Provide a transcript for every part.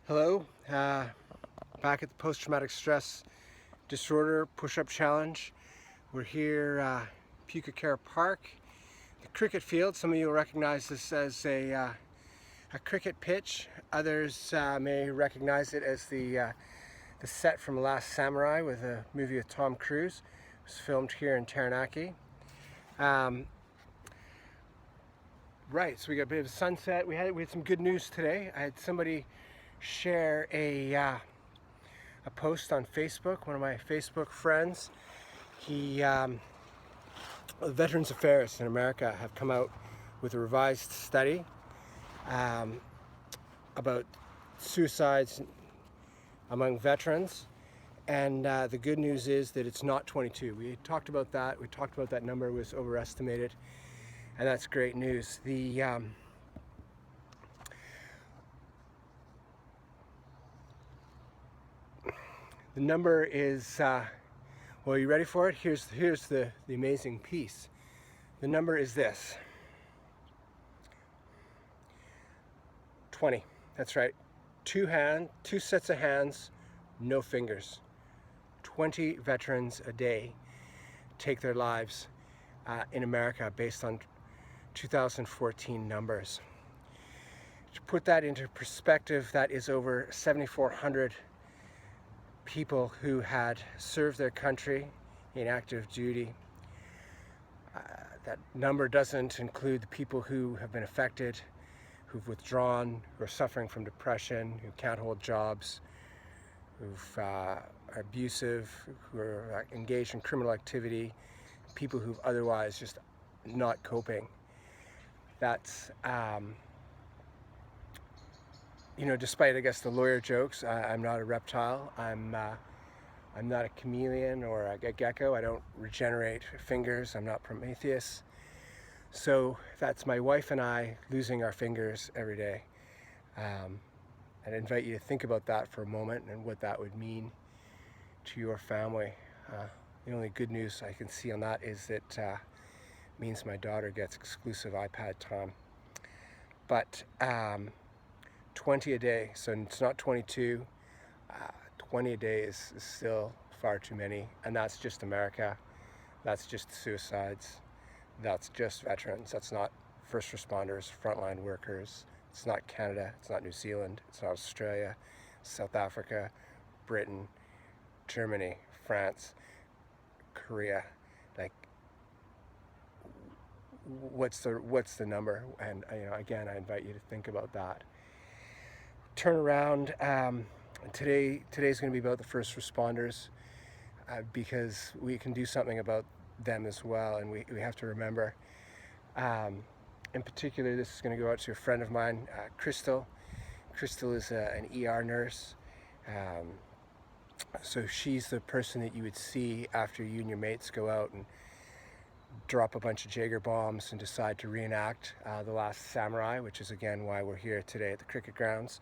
Hello, back at the Post-Traumatic Stress Disorder Push-Up Challenge. We're here Pukecara Park, the cricket field. Some of you will recognize this as a cricket pitch. Others may recognize it as the set from Last Samurai with a movie with Tom Cruise. It was filmed here in Taranaki. Right, so we got a bit of a sunset. We had some good news today. I had somebody share a post on Facebook. One of my Facebook friends, Veterans Affairs in America have come out with a revised study about suicides among veterans, and the good news is that it's not 22. We talked about that. We talked about that number was overestimated, and that's great news. The number is, well, you ready for it? Here's the amazing piece. The number is this. 20. That's right. Two sets of hands, no fingers. 20 veterans a day take their lives in America based on 2014 numbers. To put that into perspective, that is over 7,400 people who had served their country in active duty. That number doesn't include the people who have been affected, who've withdrawn, who are suffering from depression, who can't hold jobs, who are abusive, who are engaged in criminal activity, people who've otherwise just not coping. That's despite, I guess, the lawyer jokes, I'm not a reptile. I'm not a chameleon or a gecko. I don't regenerate fingers. I'm not Prometheus. So that's my wife and I losing our fingers every day. I'd invite you to think about that for a moment and what that would mean to your family. The only good news I can see on that is that means my daughter gets exclusive iPad time. But 20 a day, so it's not 22. 20 a day is still far too many, and that's just America. That's just suicides. That's just veterans. That's not first responders, frontline workers. It's not Canada. It's not New Zealand. It's not Australia, South Africa, Britain, Germany, France, Korea. Like, what's the number? And again, I invite you to think about that. Turn around. Today's going to be about the first responders because we can do something about them as well, and we have to remember. In particular, this is going to go out to a friend of mine, Crystal. Crystal is an ER nurse, so she's the person that you would see after you and your mates go out and drop a bunch of Jaeger bombs and decide to reenact The Last Samurai, which is again why we're here today at the cricket grounds.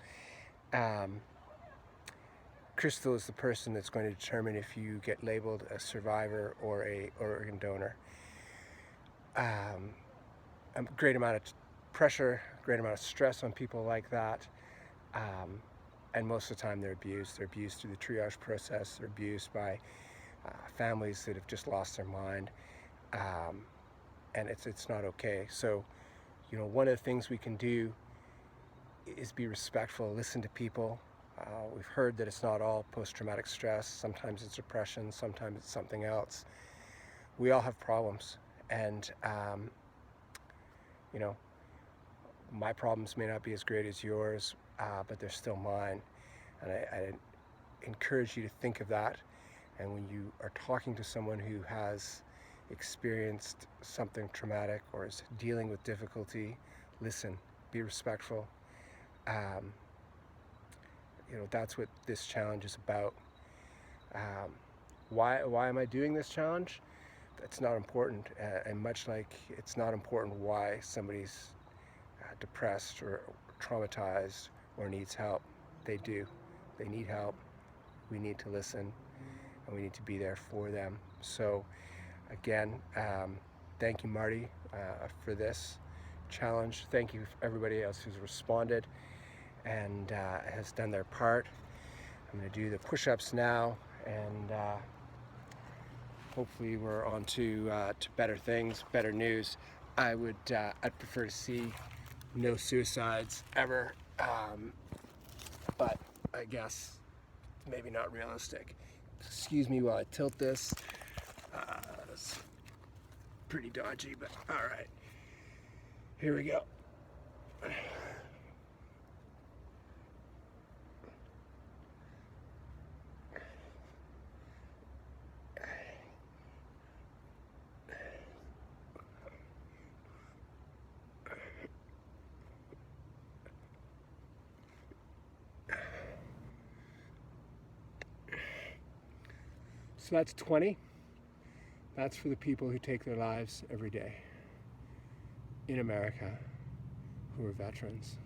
Crystal is the person that's going to determine if you get labeled a survivor or a organ donor. A great amount of pressure, a great amount of stress on people like that, and most of the time they're abused. They're abused through the triage process. They're abused by families that have just lost their mind. And it's not okay. So, one of the things we can do is be respectful, listen to people. We've heard that it's not all post-traumatic stress. Sometimes it's depression, sometimes it's something else. We all have problems, and my problems may not be as great as yours, but they're still mine. And I encourage you to think of that. And when you are talking to someone who has experienced something traumatic or is dealing with difficulty, listen, be respectful. That's what this challenge is about. Why am I doing this challenge? That's not important, and much like it's not important why somebody's depressed or traumatized or needs help. They need help. We need to listen, and we need to be there for them. So again, thank you, Marty, for this challenge. Thank you everybody else who's responded. and has done their part. I'm going to do the push-ups now, and hopefully we're on to better things, better news. I'd prefer to see no suicides ever, but I guess maybe not realistic. Excuse me while I tilt this. It's pretty dodgy, but all right. Here we go. So that's 20. That's for the people who take their lives every day in America, who are veterans.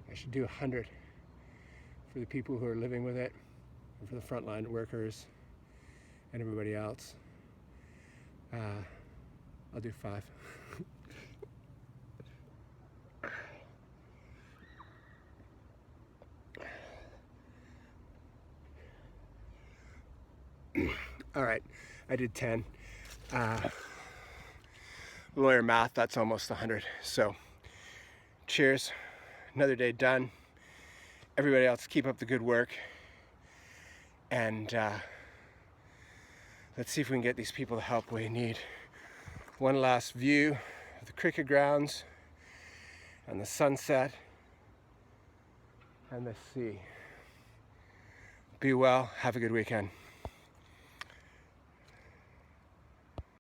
I should do 100 for the people who are living with it, and for the frontline workers and everybody else. I'll do 5. All right, I did 10. Lawyer math, that's almost 100. So cheers, another day done. Everybody else, keep up the good work. And let's see if we can get these people the help we need. One last view of the cricket grounds and the sunset and the sea. Be well, have a good weekend.